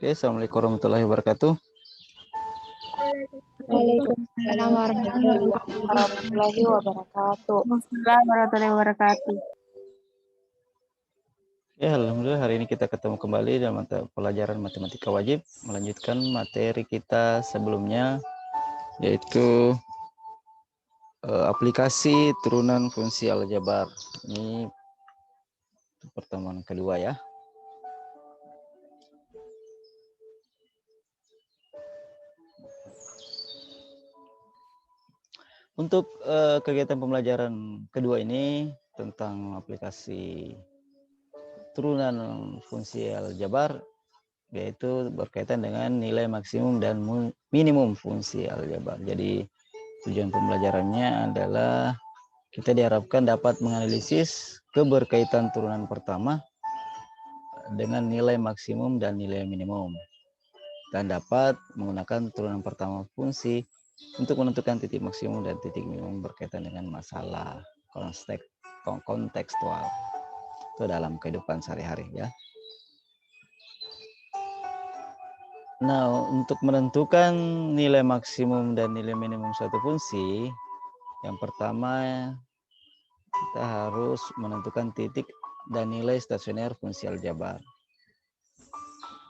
Oke, assalamualaikum warahmatullahi wabarakatuh. Waalaikumsalam warahmatullahi wabarakatuh. Warahmatullahi wabarakatuh. Ya, alhamdulillah hari ini kita ketemu kembali dalam mata pelajaran matematika wajib, melanjutkan materi kita sebelumnya, yaitu aplikasi turunan fungsi aljabar. Ini pertemuan kedua ya. Untuk kegiatan pembelajaran kedua ini tentang aplikasi turunan fungsi aljabar, yaitu berkaitan dengan nilai maksimum dan minimum fungsi aljabar. Jadi tujuan pembelajarannya adalah kita diharapkan dapat menganalisis keberkaitan turunan pertama dengan nilai maksimum dan nilai minimum, dan dapat menggunakan turunan pertama fungsi untuk menentukan titik maksimum dan titik minimum berkaitan dengan masalah kontekstual itu dalam kehidupan sehari-hari ya. Nah, untuk menentukan nilai maksimum dan nilai minimum suatu fungsi, yang pertama kita harus menentukan titik dan nilai stasioner fungsi aljabar.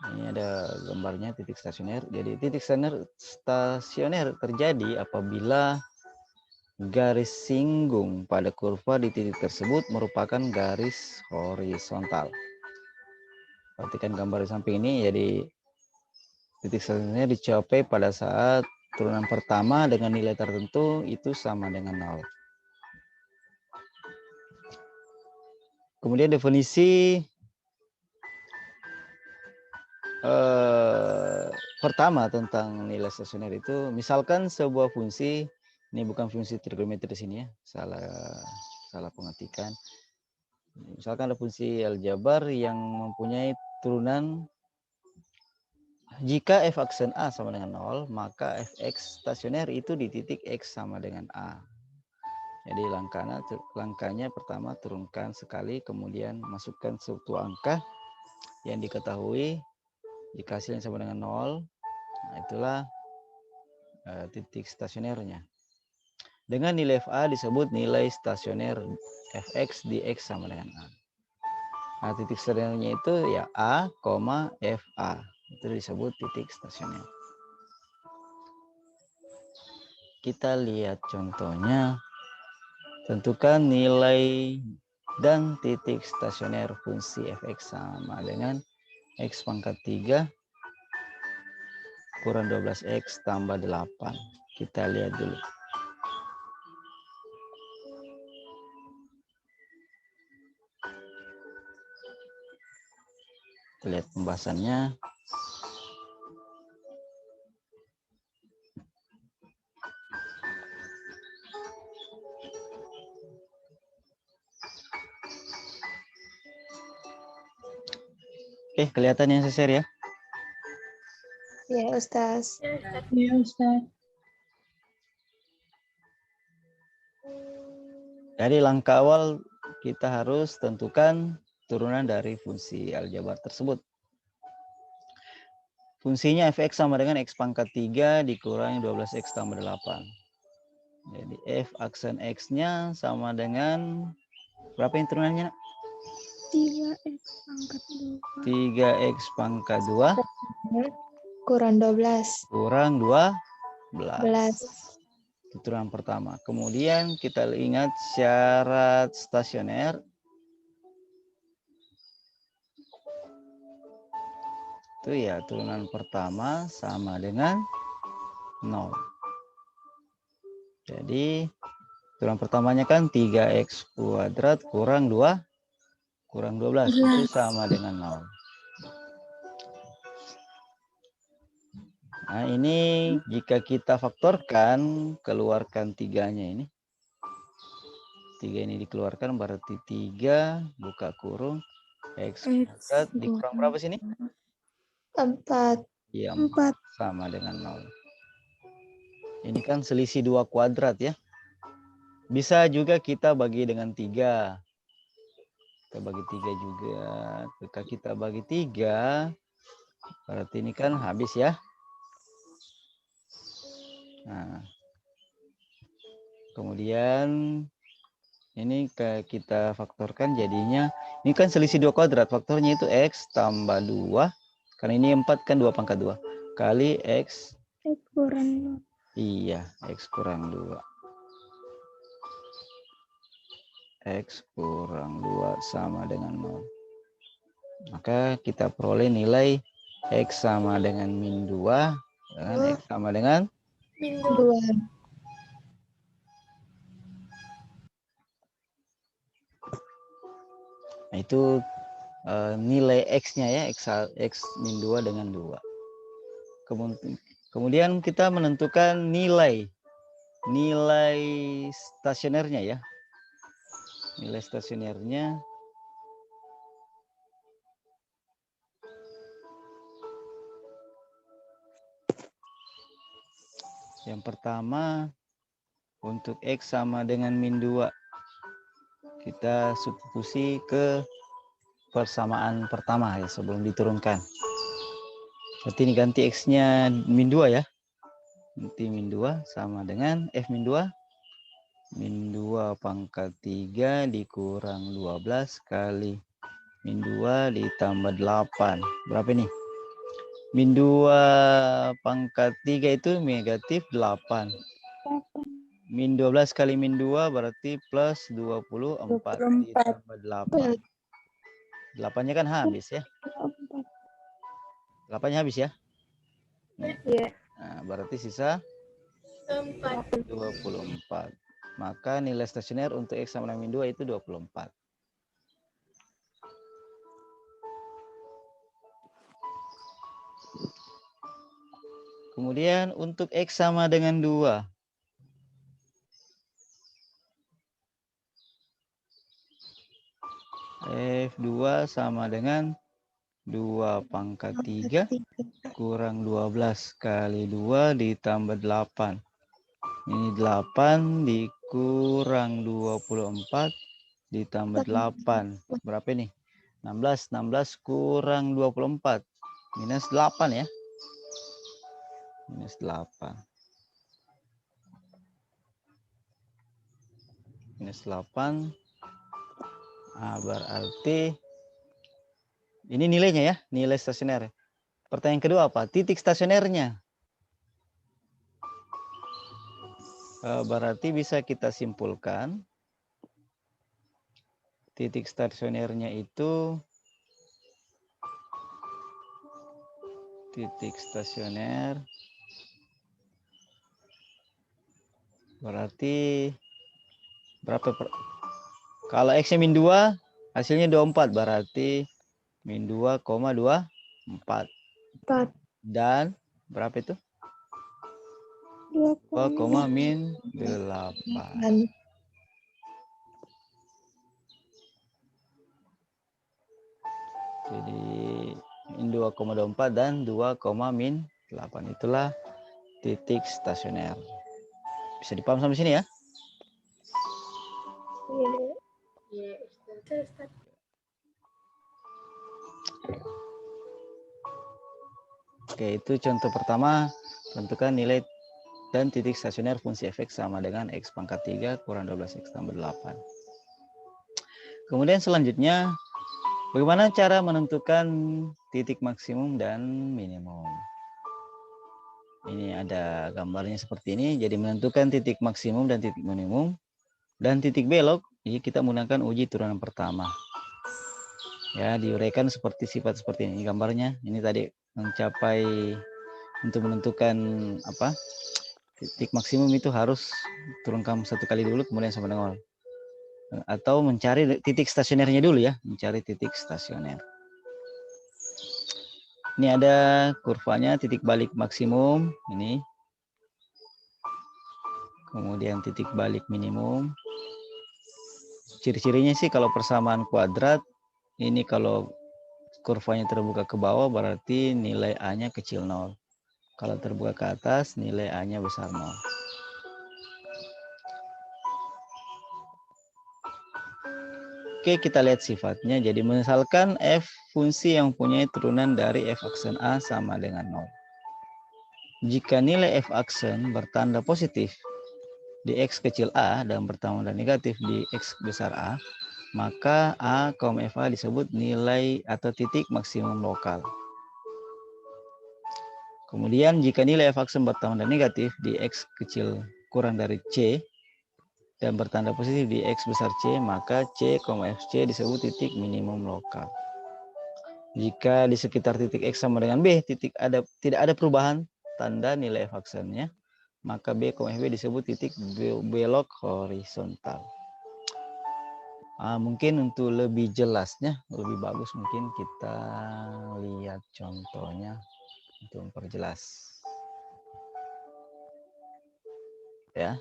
Ini ada gambarnya titik stasioner. Jadi titik stasioner terjadi apabila garis singgung pada kurva di titik tersebut merupakan garis horizontal. Perhatikan gambar di samping ini. Jadi titik stasioner dicapai pada saat turunan pertama dengan nilai tertentu itu sama dengan 0. Kemudian definisi pertama tentang nilai stasioner itu, misalkan sebuah fungsi, ini bukan fungsi trigonometri di sini ya, salah pengertikan. Misalkan ada fungsi aljabar yang mempunyai turunan, jika f aksen A sama dengan 0, maka fx stasioner itu di titik x sama dengan A. Jadi langkahnya pertama turunkan sekali, kemudian masukkan suatu angka yang diketahui. Jika hasilnya sama dengan 0, nah itulah titik stasionernya. Dengan nilai FA disebut nilai stasioner Fx di X sama dengan A. Nah, titik stasionernya itu ya A, FA. Itu disebut titik stasioner. Kita lihat contohnya. Tentukan nilai dan titik stasioner fungsi Fx sama dengan X pangkat 3 kurang 12X tambah 8. Kita lihat dulu. Kita lihat pembahasannya. Oke, kelihatan yang saya share ya? Ya, Ustaz. Ya, Ustaz. Jadi langkah awal kita harus tentukan turunan dari fungsi aljabar tersebut. Fungsinya fx sama dengan x pangkat 3 dikurangi 12x tambah 8. Jadi f aksen x-nya sama dengan berapa yang turunannya? 3x pangkat 2. 3x pangkat 2 Kurang 12. kurang 12. 11. Itu turunan pertama. Kemudian kita ingat syarat stasioner. Itu ya turunan pertama sama dengan 0. Jadi turunan pertamanya kan 3x kuadrat kurang 2 kurang 12 itu sama dengan 0. Nah, ini jika kita faktorkan, keluarkan 3-nya ini. 3 ini dikeluarkan berarti 3 buka kurung x kuadrat dikurang berapa sini? 4. Iya, 4 sama dengan 0. Ini kan selisih 2 kuadrat ya. Bisa juga kita bagi dengan 3. Kita bagi 3 juga. Ketika kita bagi 3, Berarti ini kan habis ya. Nah, kemudian ini kita faktorkan jadinya, ini kan selisih 2 kuadrat, faktornya itu X tambah 2, karena ini 4 kan 2 pangkat 2, kali X, X kurang 2. iya, X kurang 2. X kurang 2 sama dengan 0. Maka kita peroleh nilai X sama dengan min 2, dengan X sama dengan min 2. Nah, itu nilai X-nya ya, X min 2 dengan 2. Kemudian kita menentukan nilai stasionernya ya. Nilai stasionernya yang pertama untuk X sama dengan min 2. Kita substitusi ke persamaan pertama ya sebelum diturunkan. Berarti ini ganti X-nya min 2 ya. Nanti min 2 sama dengan F min 2. Min 2 pangkat 3 dikurang 12 kali min 2 ditambah 8. Berapa ini? Min 2 pangkat 3 itu negatif 8. Min 12 kali min 2 berarti plus 24 ditambah 8. 8-nya kan habis ya. 8-nya habis ya. Iya. Nah, berarti sisa 24. Maka nilai stasioner untuk X sama min 2 itu 24. Kemudian untuk X sama dengan 2. F2 sama dengan 2 pangkat 3 kurang 12 kali 2 ditambah 8. Ini 8 dikurang 24 ditambah 8. Berapa ini? 16. 16 kurang 24. Minus 8 ya. Minus 8. Minus 8. Nah, berarti ini nilainya ya, nilai stasioner. Pertanyaan kedua apa? Titik stasionernya. Berarti bisa kita simpulkan titik stasionernya itu titik stasioner berarti berapa kalau X-nya min 2 hasilnya 24 berarti min 2,24 dan berapa itu 2, min 8. Jadi min 2,24 dan 2, min 8 itulah titik stasioner. Bisa dipaham sampai sini ya? Oke, itu contoh pertama, tentukan nilai dan titik stasioner fungsi f(x) sama dengan X pangkat 3 kurang 12X tambah 8. Kemudian selanjutnya, bagaimana cara menentukan titik maksimum dan minimum? Ini ada gambarnya seperti ini, jadi menentukan titik maksimum dan titik minimum dan titik belok, jadi kita menggunakan uji turunan pertama. Ya, diuraikan seperti sifat seperti ini gambarnya. Ini tadi mencapai untuk menentukan apa titik maksimum itu harus turunkan 1 kali dulu kemudian sama dengan 0. Atau mencari titik stasionernya dulu ya, mencari titik stasioner. Ini ada kurvanya titik balik maksimum ini. Kemudian titik balik minimum. Ciri-cirinya sih kalau persamaan kuadrat ini kalau kurvanya terbuka ke bawah berarti nilai A-nya kecil 0. Kalau terbuka ke atas nilai A-nya besar 0. Oke, kita lihat sifatnya. Jadi misalkan f fungsi yang punya turunan dari f aksen A sama dengan 0. Jika nilai f aksen bertanda positif di x kecil a dan bertambah dan negatif di x besar a, maka a, fa disebut nilai atau titik maksimum lokal. Kemudian jika nilai f aksen bertambah dan negatif di x kecil kurang dari c dan bertanda positif di X besar C, maka C, FC disebut titik minimum lokal. Jika di sekitar titik X sama dengan B, tidak ada perubahan tanda nilai F aksennya, maka B, FB disebut titik belok horizontal. Mungkin untuk lebih jelasnya, lebih bagus mungkin kita lihat contohnya untuk memperjelas. Ya.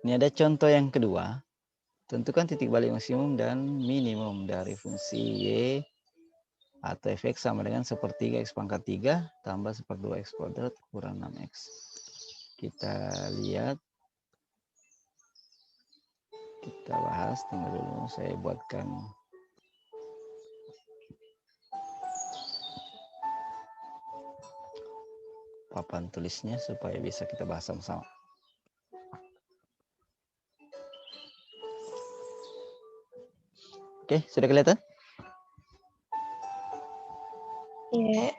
Ini ada contoh yang kedua. Tentukan titik balik maksimum dan minimum dari fungsi Y atau fx sama dengan sepertiga x pangkat 3 tambah seperdua x kuadrat kurang 6x. Kita lihat. Kita bahas. Tunggu dulu, saya buatkan papan tulisnya supaya bisa kita bahas sama-sama. Oke, sudah kelihatan? Iya.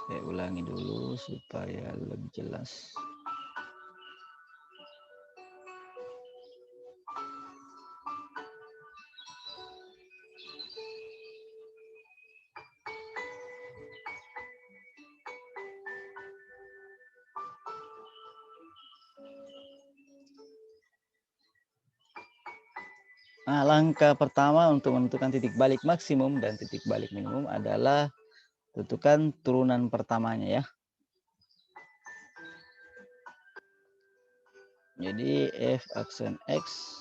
Saya ulangi dulu supaya lebih jelas. Nah, langkah pertama untuk menentukan titik balik maksimum dan titik balik minimum adalah tentukan turunan pertamanya ya. Jadi f aksen x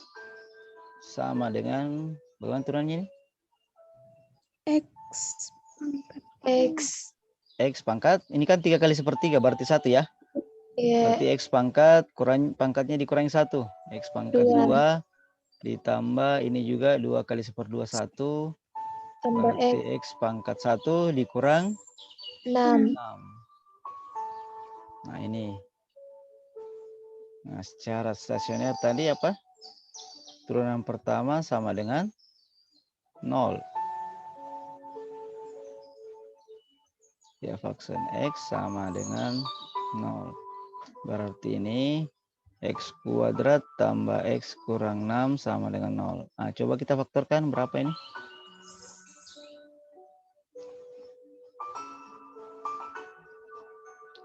sama dengan bagaimana turunannya ini? X pangkat X. X pangkat, ini kan 3 kali sepertiga berarti 1 ya. Iya. Berarti x pangkat pangkatnya dikurangi 1. X pangkat 2 ditambah ini juga 2 kali seperdua 1. Tambah Berarti X. x pangkat 1 dikurang 6. 6. Nah ini. Nah secara stasioner tadi apa? Turunan pertama sama dengan 0. Ya, faksen X sama dengan 0. Berarti ini X kuadrat tambah X kurang 6 sama dengan 0. Nah, coba kita faktorkan berapa ini?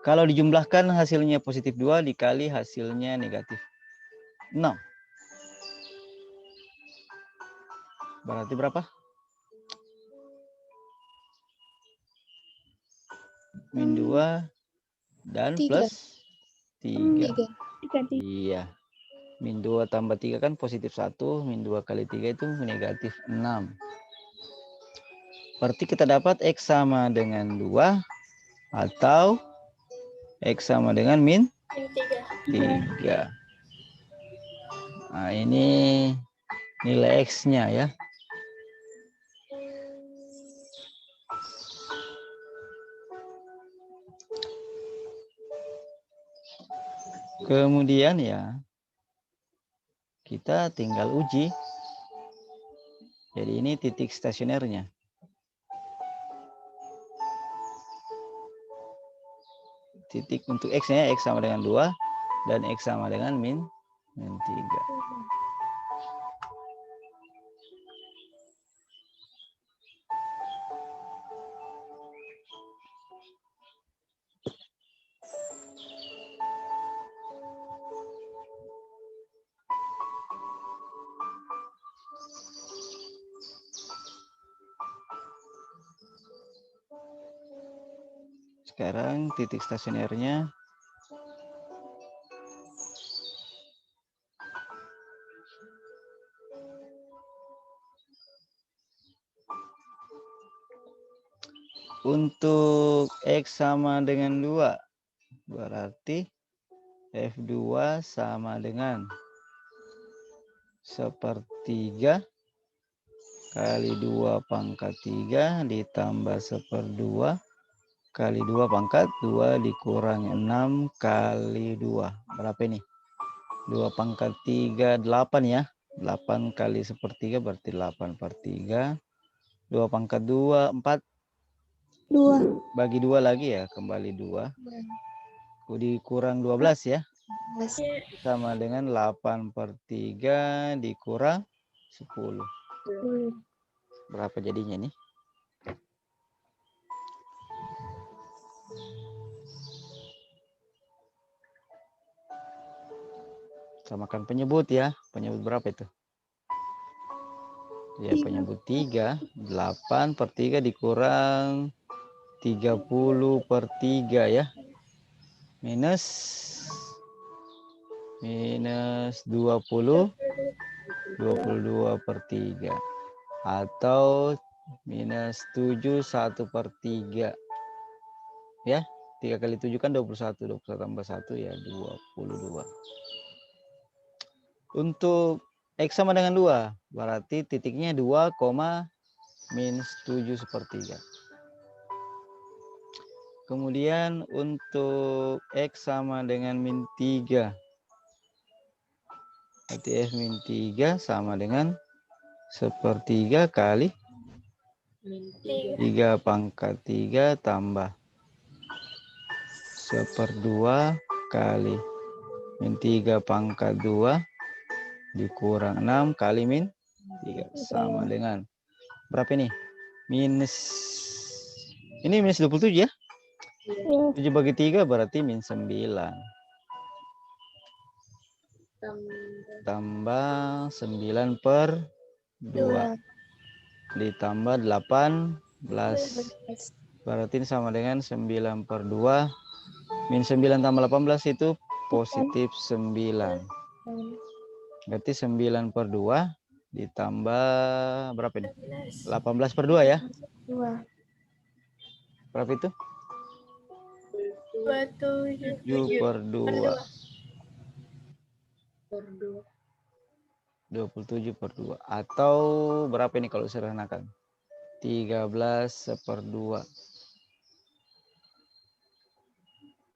Kalau dijumlahkan hasilnya positif 2 dikali hasilnya negatif 6. Berarti berapa? Min 2 dan 3. plus 3. 3. Iya. Min 2 tambah 3 kan positif 1. Min 2 kali 3 itu negatif 6. Berarti kita dapat X sama dengan 2 atau X sama dengan min 3. Nah, ini nilai X-nya ya. Kemudian ya, kita tinggal uji. Jadi ini titik stasionernya. Titik untuk X-nya, X sama dengan 2 dan X sama dengan min 3. Sekarang titik stasionernya untuk X sama dengan 2. Berarti F2 sama dengan 1/3 kali 2 pangkat 3 ditambah 1/2 kali 2 pangkat 2 dikurangi 6 kali 2. Berapa ini? 2 pangkat 3, 8 ya. 8 kali 1/3 berarti 8/3. 2 pangkat 2, 4. 2. Bagi 2 lagi ya, kembali 2. Dikurang 12 ya. Sama dengan 8/3 dikurang 10. Berapa jadinya nih? Samakan penyebut ya. Penyebut berapa itu? Ya, penyebut 3. 8/3 dikurang 30/3 ya. Minus 20. 22/3. Atau minus 7 1/3. Ya, 3 kali 7 kan 21. 21 tambah 1 ya 22. Untuk X sama dengan 2. Berarti titiknya 2, minus 7/3. Kemudian untuk X sama dengan min 3. Berarti F min 3 sama dengan 1/3 kali 3 pangkat 3 tambah 1/2 kali min 3 pangkat 2 dikurang 6 kali min 3 sama dengan berapa ini? Ini minus 27 ya? 7 bagi 3 berarti min 9. Tambah 9/2 ditambah 18. Berarti ini sama dengan 9/2. Min 9 tambah 18 itu positif 9. Berarti 9/2 ditambah berapa ini? 18/2 ya? 2. Berapa itu? 7/2. 27/2. Atau berapa ini kalau sederhanakan? 13/2.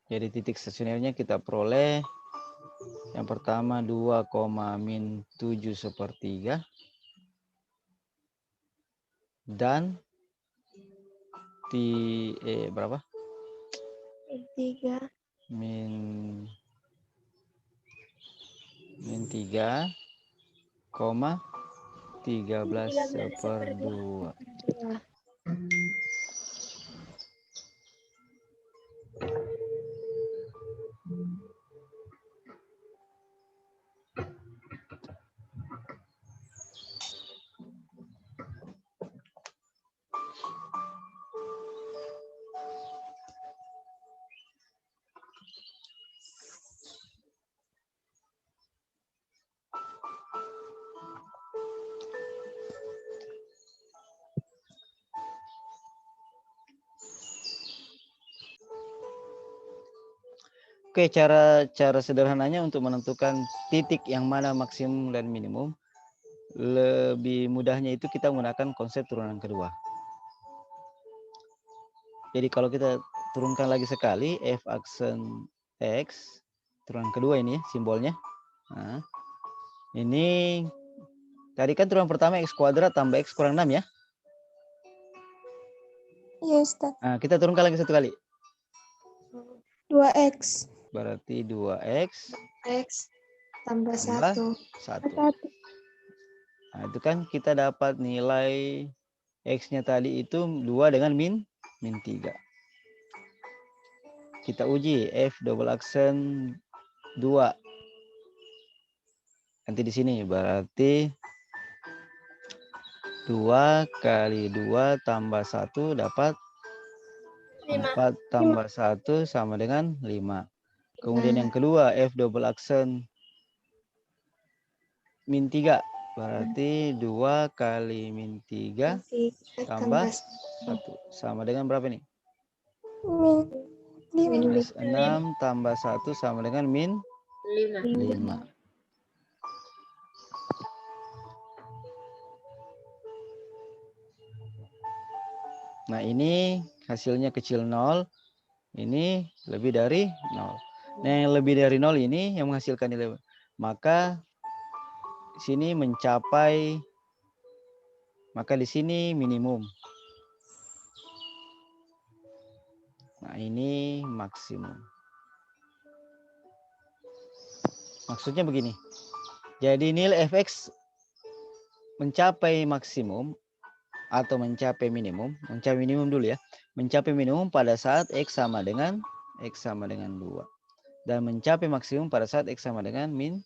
Jadi titik stasionernya kita peroleh. Yang pertama 2, min 7/3. Dan berapa? 3. Min 3, 13/2. Oke, cara sederhananya untuk menentukan titik yang mana maksimum dan minimum, lebih mudahnya itu kita menggunakan konsep turunan kedua. Jadi kalau kita turunkan lagi sekali, F aksen X, turunan kedua ini simbolnya. Nah, ini tadi kan turunan pertama X kuadrat tambah X kurang 6 ya. Iya, Ustaz. Nah, kita turunkan lagi satu kali. 2X. Berarti 2X X tambah tambah 1. 1. Nah, itu kan kita dapat nilai X-nya tadi itu 2 dengan min 3. Kita uji F double aksen 2. Nanti di sini berarti 2 kali 2 tambah 1 dapat 4 tambah 1 sama dengan 5. Kemudian yang kedua F double aksen min 3. Berarti 2 kali min 3 tambah 1. Sama dengan berapa nih? Min 5. Minus 6 tambah 1 sama dengan min 5. 5. Nah, ini hasilnya kecil 0. Ini lebih dari 0. Nah, yang lebih dari 0 ini yang menghasilkan nilai. Maka sini mencapai, maka di sini minimum. Nah, ini maksimum. Maksudnya begini. Jadi nilai fx mencapai maksimum atau mencapai minimum dulu ya. Mencapai minimum pada saat x sama dengan 2. Dan mencapai maksimum pada saat x sama dengan min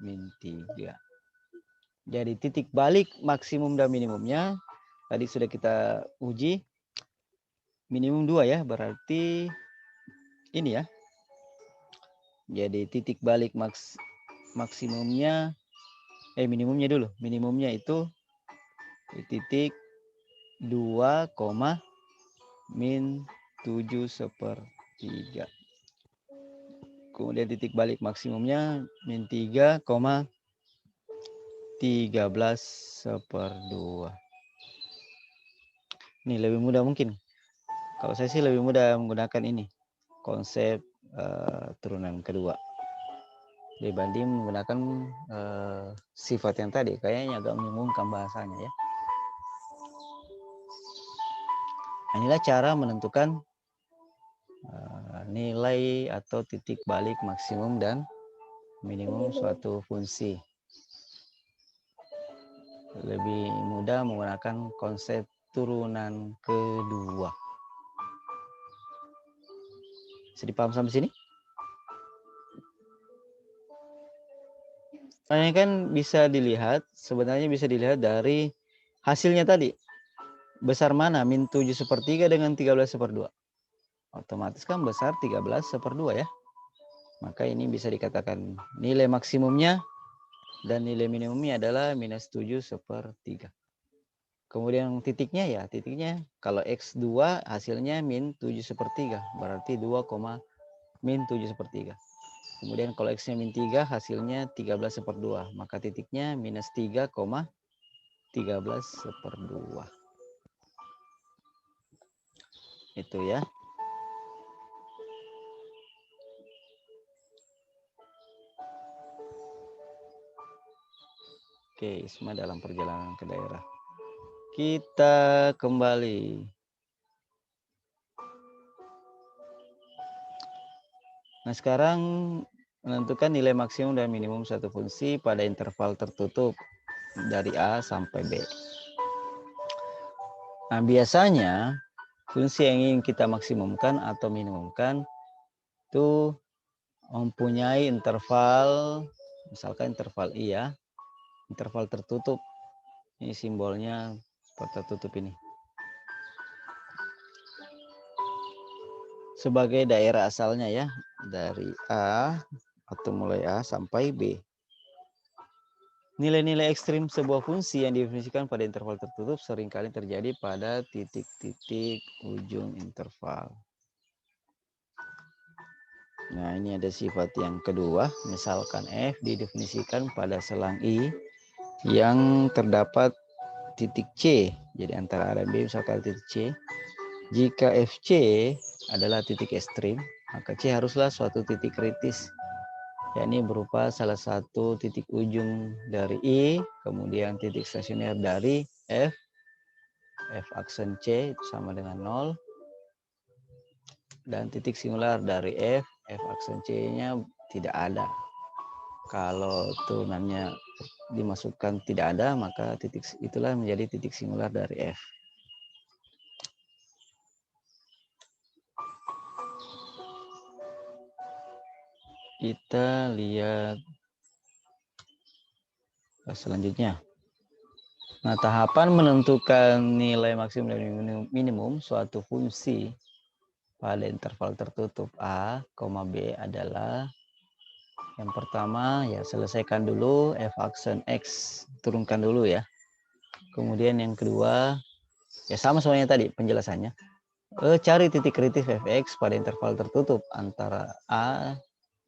3. Jadi titik balik maksimum dan minimumnya tadi sudah kita uji. Minimum 2 ya, berarti ini ya. Jadi titik balik maksimumnya, minimumnya dulu. Minimumnya itu di titik 2, min 7/3. Kemudian titik balik maksimumnya min 3, 13/2. Ini lebih mudah mungkin. Kalau saya sih lebih mudah menggunakan ini. Konsep turunan kedua. Dibanding menggunakan sifat yang tadi. Kayaknya agak membingungkan bahasanya ya. Inilah cara menentukan nilai atau titik balik maksimum dan minimum suatu fungsi. Lebih mudah menggunakan konsep turunan kedua. Bisa dipaham sampai sini? Nah, ini kan bisa dilihat, sebenarnya bisa dilihat dari hasilnya tadi. Besar mana min 7/3 dengan 13/2? Otomatis kan besar 13/2 ya. Maka ini bisa dikatakan nilai maksimumnya dan nilai minimumnya adalah minus 7/3. Kemudian titiknya ya, titiknya kalau X2 hasilnya min 7/3, berarti 2, min 7/3. Kemudian kalau X-nya min 3 hasilnya 13/2, maka titiknya minus 3, 13/2. Itu ya. Oke, semua dalam perjalanan ke daerah. Kita kembali. Nah, sekarang menentukan nilai maksimum dan minimum suatu fungsi pada interval tertutup dari A sampai B. Nah, biasanya fungsi yang ingin kita maksimumkan atau minimumkan itu mempunyai interval, misalkan interval I ya, interval tertutup. Ini simbolnya tertutup ini. Sebagai daerah asalnya ya, dari A atau mulai A sampai B. Nilai-nilai ekstrim sebuah fungsi yang didefinisikan pada interval tertutup seringkali terjadi pada titik-titik ujung interval. Nah, ini ada sifat yang kedua, misalkan F didefinisikan pada selang I yang terdapat titik C. Jadi antara A dan B misalkan titik C. Jika FC adalah titik ekstrim, maka C haruslah suatu titik kritis, yakni berupa salah satu titik ujung dari I, kemudian titik stasioner dari F, F aksen C itu sama dengan 0, dan titik singular dari F aksen C-nya tidak ada. Kalau turunannya dimasukkan tidak ada, maka titik itulah menjadi titik singular dari F. Kita lihat selanjutnya. Nah, tahapan menentukan nilai maksimum dan minimum suatu fungsi pada interval tertutup A, B adalah Yang pertama ya selesaikan dulu f aksen X, turunkan dulu ya. Kemudian yang kedua, ya sama semuanya tadi penjelasannya. Cari titik kritis fx pada interval tertutup antara A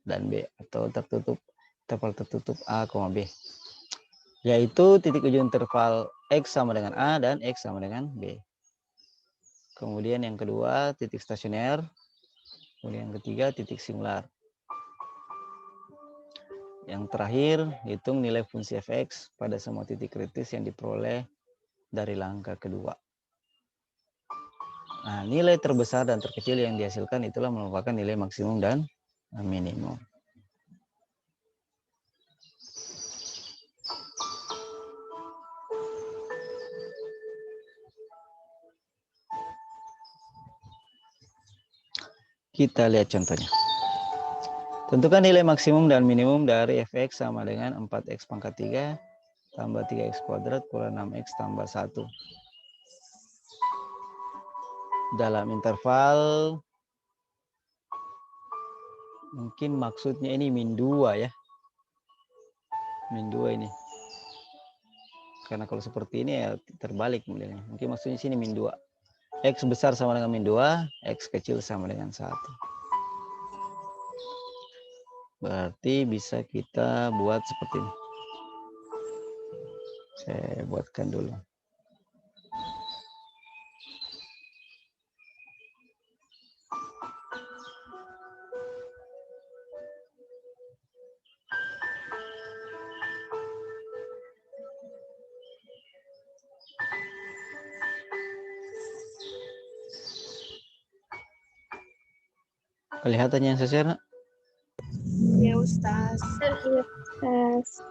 dan B atau interval tertutup A, B. Yaitu titik ujung interval X sama dengan A dan X sama dengan B. Kemudian yang kedua titik stasioner. Kemudian yang ketiga titik singular. Yang terakhir, hitung nilai fungsi fx pada semua titik kritis yang diperoleh dari langkah kedua. Nah, nilai terbesar dan terkecil yang dihasilkan itulah merupakan nilai maksimum dan minimum. Kita lihat contohnya. Tentukan nilai maksimum dan minimum dari fx sama dengan 4x pangkat 3 tambah 3x kuadrat kurang 6x tambah 1. Dalam interval, mungkin maksudnya ini min 2 ya. Min 2 ini. Karena kalau seperti ini ya terbalik modelnya. Mungkin maksudnya sini min 2. X besar sama dengan min 2, X kecil sama dengan 1. Berarti bisa kita buat seperti ini. Saya buatkan dulu. Kelihatannya yang saya share, nak? Ya Ustaz. Iya Ustaz.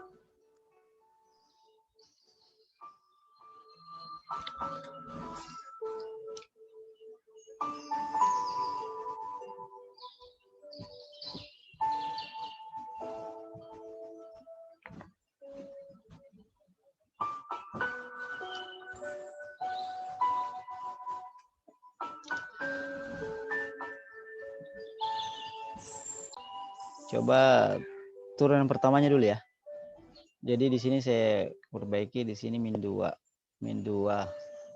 Coba turunan pertamanya dulu ya. Jadi di sini saya perbaiki, di sini min 2. Min 2.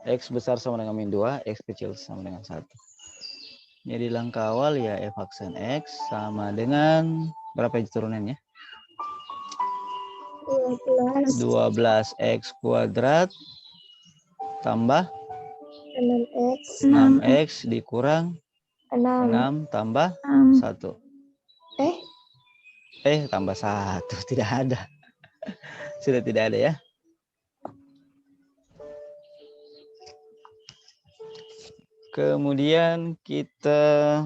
X besar sama dengan min 2, X kecil sama dengan 1. Jadi langkah awal ya f aksen X sama dengan berapa turunannya? 12x kuadrat tambah 6x 6x dikurang 6. 6 tambah 1. Tambah 1. Tidak ada. Sudah tidak ada ya. Kemudian kita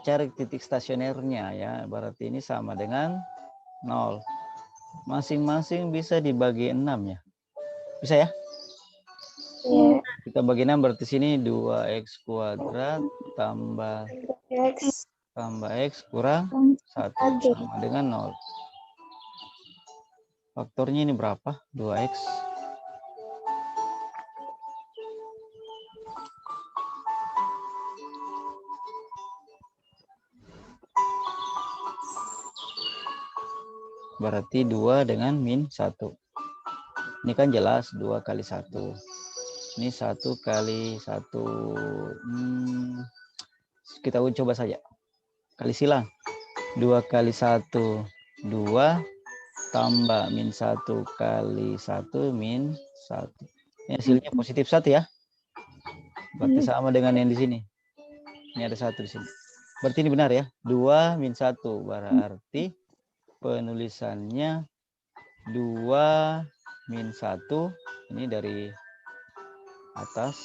cari titik stasionernya ya. Berarti ini sama dengan 0. Masing-masing bisa dibagi 6 ya. Bisa ya? Ya. Kita bagi 6 berarti sini 2x kuadrat tambah X x kurang 1 sama dengan 0. Faktornya ini berapa? 2x. Berarti 2 dengan min 1. Ini kan jelas 2 kali 1. Ini 1 kali 1. Kita coba saja. Kali silang. 2 kali 1. 2 tambah min 1 kali 1 min 1. Ini hasilnya positif 1 ya. Berarti sama dengan yang di sini. Ini ada 1 di sini. Berarti ini benar ya. 2 min 1. Berarti penulisannya 2 min 1. Ini dari atas.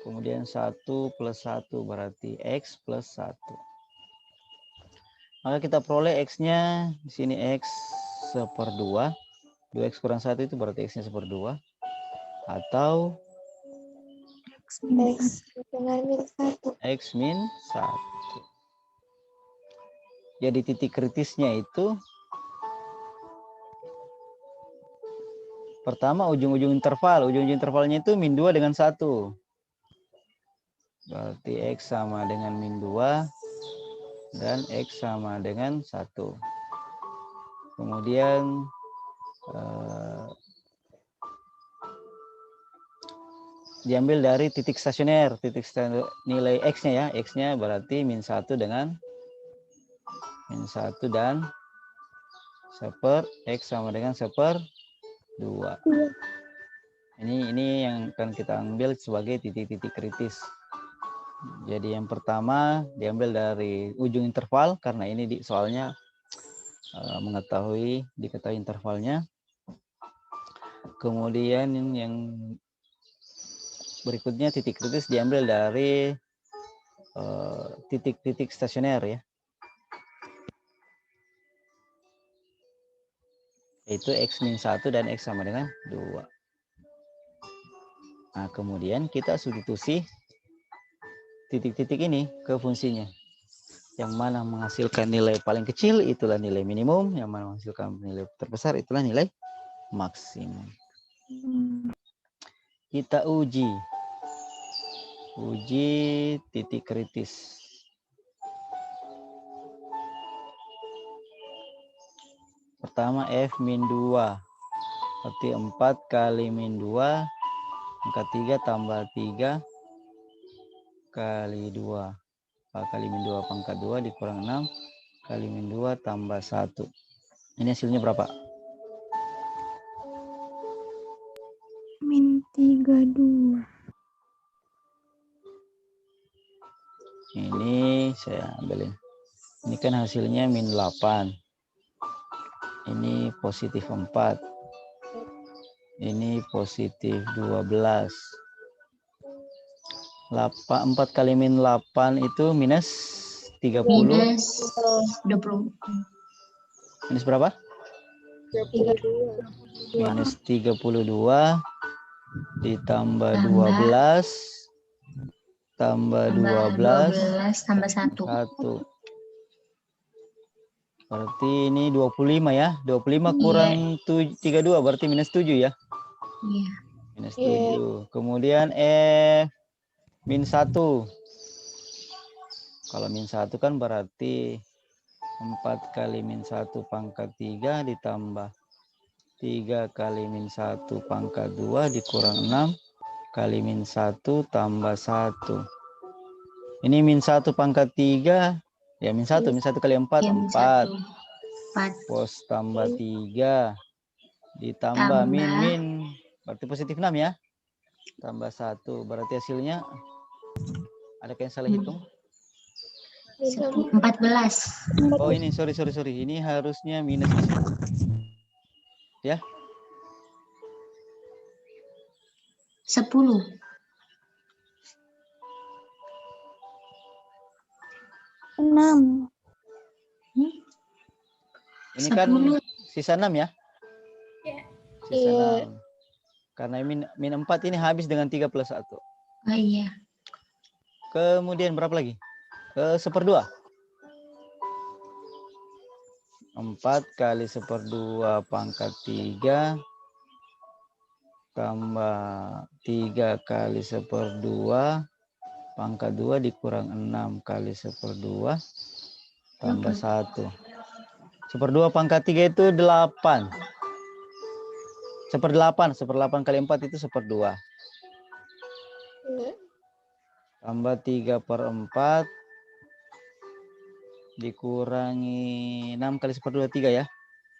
Kemudian 1 plus 1 berarti X plus 1. Maka kita peroleh X-nya di sini X /2. 2X kurang 1 itu berarti X-nya /2. Atau X dengan min 1. X min 1. Jadi titik kritisnya itu pertama ujung-ujung interval. Ujung-ujung intervalnya itu min 2 dengan 1. Berarti X sama dengan min 2 dan X sama dengan 1. Kemudian diambil dari titik stasioner, nilai X-nya ya. X-nya berarti min 1 dengan min 1 dan X sama dengan 1/2. Ini yang akan kita ambil sebagai titik-titik kritis. Jadi yang pertama diambil dari ujung interval karena ini soalnya diketahui intervalnya. Kemudian yang berikutnya titik kritis diambil dari titik-titik stasioner ya. Yaitu X min 1 dan X sama dengan 2. Nah, kemudian kita substitusi titik-titik ini ke fungsinya. Yang mana menghasilkan nilai paling kecil itulah nilai minimum, yang mana menghasilkan nilai terbesar itulah nilai maksimum. Kita uji titik kritis. Pertama F min 2. Berarti 4 kali min 2 pangkat 3 tambah 3 kali 2. 4 kali min 2 pangkat 2 dikurang 6 kali min 2 tambah 1. Ini hasilnya berapa? Min 32. Ini saya ambilin. Ini kan hasilnya min 8. Ini positif 4. Ini positif 12. 4 kali min 8 itu minus 30. Minus 20. Minus berapa? 32. Minus 32 ditambah 12 tambah 12 tambah 1. 1. Berarti ini 25 ya. 25 kurang 32 berarti minus 7 ya. Iya. Minus 7. Kemudian min 1. Kalau min 1 kan berarti 4 kali min 1 pangkat 3 ditambah 3 kali min 1 pangkat 2 dikurang 6 kali min 1 tambah 1. Ini min 1 pangkat 3. Ya min 1 kali 4, Ya, 4. 4. Pos tambah 3. Ditambah min. Berarti positif 6 ya. Tambah 1. Berarti hasilnya. Ada yang salah hitung? 14. Oh ini sorry. Ini harusnya minus. Ya. 10. 6. Ini kan 10. sisa 6 ya? Sisa Iya. 6. Karena min 4 ini habis dengan 3 plus 1. Oh iya. Kemudian berapa lagi? 1/2. 4 kali 1/2 pangkat 3 tambah 3 kali 1/2 pangkat 2 dikurang 6 kali 1/2 tambah 1. 1/2 pangkat 3 itu 8. 1/8. 1/8 kali 4 itu 1/2. Tambah 3/4 dikurangi 6 kali 1/2 3 ya?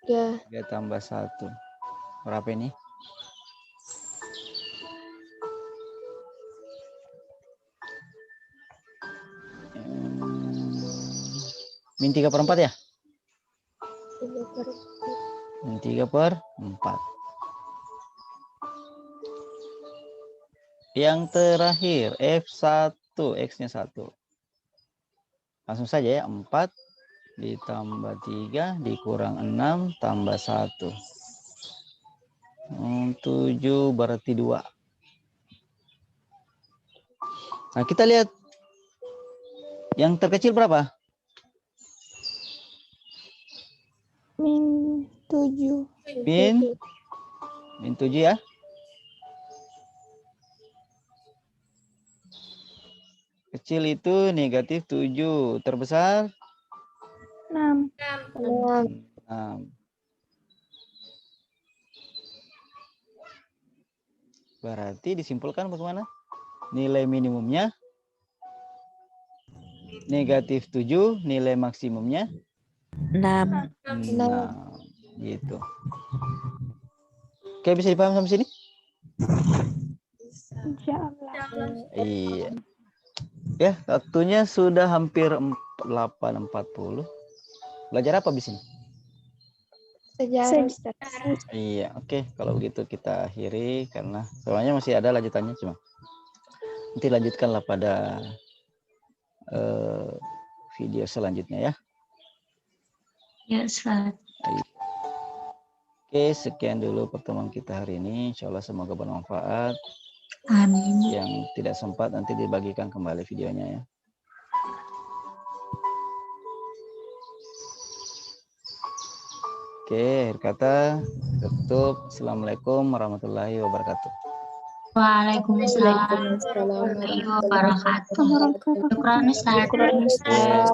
Ya. 3 tambah 1. Berapa ini? Min 3/4 ya? 3/4. Min 3/4. Yang terakhir F1, X-nya 1. Langsung saja ya, 4 ditambah 3 dikurang 6 tambah 1. 7 berarti 2. Nah, kita lihat yang terkecil berapa? Min 7. Min 7 ya. terkecil itu negatif 7. Terbesar 6. 6. Berarti disimpulkan bagaimana? Nilai minimumnya negatif 7, nilai maksimumnya 6. 6. Gitu. Oke, bisa dipaham sampai sini? Insyaallah. Iya. Ya, waktunya sudah hampir 8.40. Belajar apa bis ini? Sejarah Ustaz. Iya, oke. Kalau begitu kita akhiri karena soalnya masih ada lanjutannya cuma. Nanti lanjutkanlah pada video selanjutnya ya. Ya, Ustaz. Oke, sekian dulu pertemuan kita hari ini. Insya Allah semoga bermanfaat. Amin. Yang tidak sempat nanti dibagikan kembali videonya ya. Oke, akhir kata tutup. Assalamualaikum warahmatullahi wabarakatuh. Waalaikumsalam warahmatullahi wabarakatuh. Syukran, Ustaz. Syukran Ustaz.